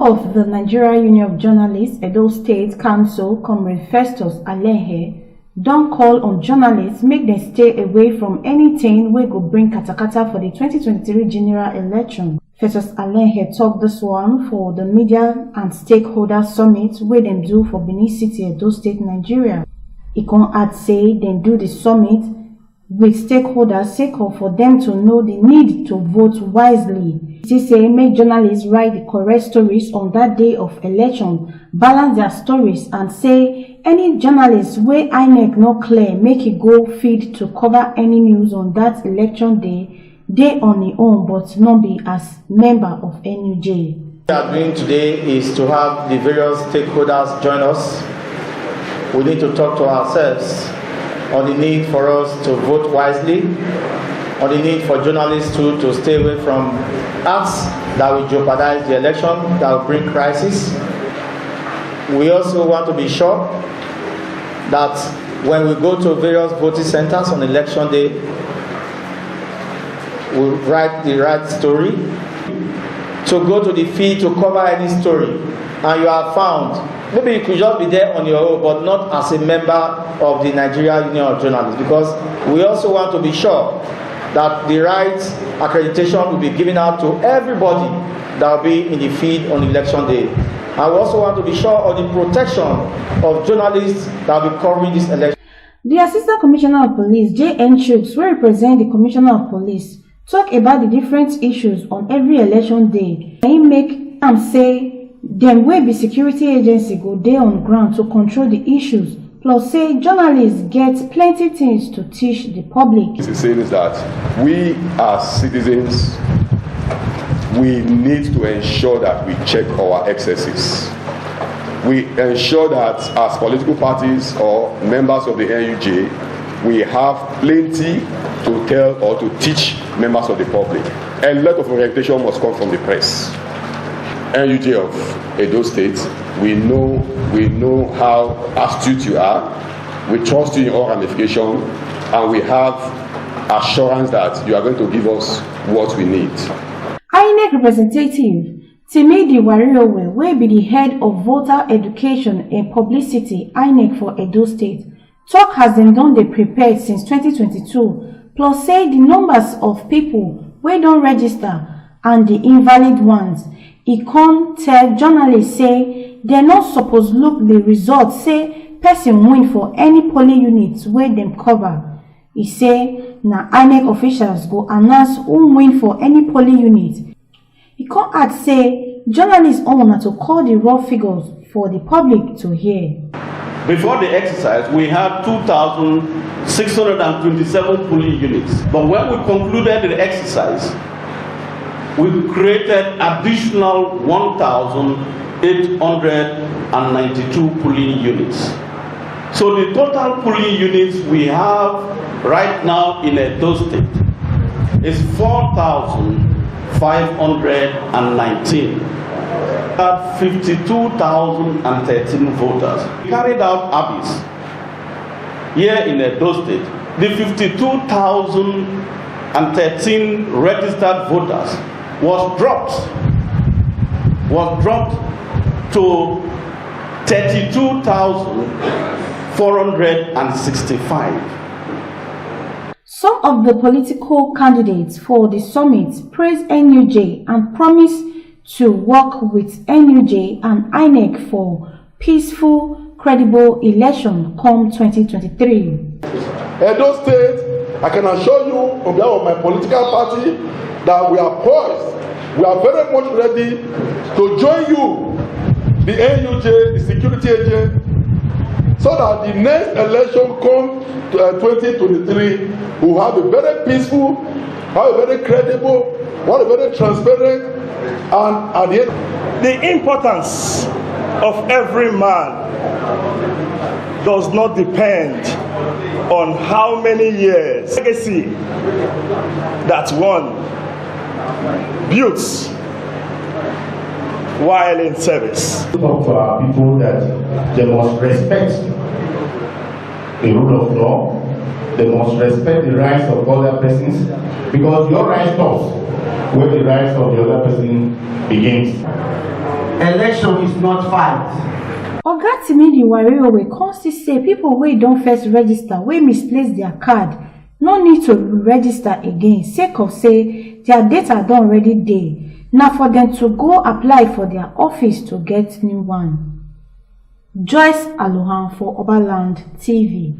of the Nigeria Union of Journalists, Edo State Council, Comrade Festus Alehe, don call on journalists make them stay away from anything wey go bring katakata for the 2023 general election. Festus Alehe talk this one for the Media and Stakeholder Summit wey dem do for Benin City, Edo State, Nigeria. E con add say dem do the summit with stakeholders sake of for them to know the need to vote wisely. He say make journalists write the correct stories on that day of election, balance their stories, and say any journalist wey Inec no clear make e go feed to cover any news on that election day on e own, but not be as member of NUJ. What we are doing today is to have the various stakeholders join us. We need to talk to ourselves on the need for us to vote wisely, on the need for journalists to stay away from acts that will jeopardize the election, that will bring crisis. We also want to be sure that when we go to various voting centers on election day, we write the right story. To go to the field to cover any story, and you are found, maybe you could just be there on your own, but not as a member of the Nigeria Union of Journalists, because we also want to be sure that the right accreditation will be given out to everybody that will be in the field on election day. And we also want to be sure of the protection of journalists that will be covering this election. The Assistant Commissioner of Police, J.N. Chooks, will represent the Commissioner of Police, talk about the different issues on every election day. He make am say dem wey be security agency go dey on ground to control the issues, plus say journalists get plenty things to teach the public. What he's saying is that we as citizens, we need to ensure that we check our excesses. We ensure that as political parties or members of the NUJ, we have plenty to tell or to teach members of the public. A lot of orientation must come from the press. NUJ of Edo State, we know how astute you are. We trust you in all ramifications, and we have assurance that you are going to give us what we need. Inec representative Timidi Wariowe, will be the head of voter education and publicity Inec for Edo State, talk has dem don dey prepared since 2022, plus say the numbers of people wey don register and the invalid ones. E con tell journalists say dem no suppose look the results say person win for any polling unit wey dem cover. E say na INEC officials go announce who win for any polling unit. E con add say journalists own na to call the raw figures for the public to hear. Before the exercise, we had 2,627 polling units. But when we concluded the exercise, we created additional 1,892 polling units. So the total polling units we have right now in Edo State is 4,519. At 52,013 voters. We carried out ABIs here in Edo State. The 52,013 registered voters was dropped to 32,465. Some of the political candidates for the summit praised NUJ and promised to work with NUJ and INEC for peaceful, credible election come 2023. Edo State, I can assure you on behalf of my political party that we are poised, we are very much ready to join you, the NUJ, the security agent, so that the next election come 2023 will have a very peaceful, have a very credible, have a very transparent. And at the end, the importance of every man does not depend on how many years legacy that one builds while in service. Talk to our people that they must respect the rule of law, they must respect the rights of other persons, because your rights stops where the rights of the other person begins. election is not fight. Oga Timidi Wareowe come still say people wey don first register wey misplace their card no need to register again sake of say their data don already dey. Na for them to go apply for their office to get new one. Joyce Alohan for Oberland TV.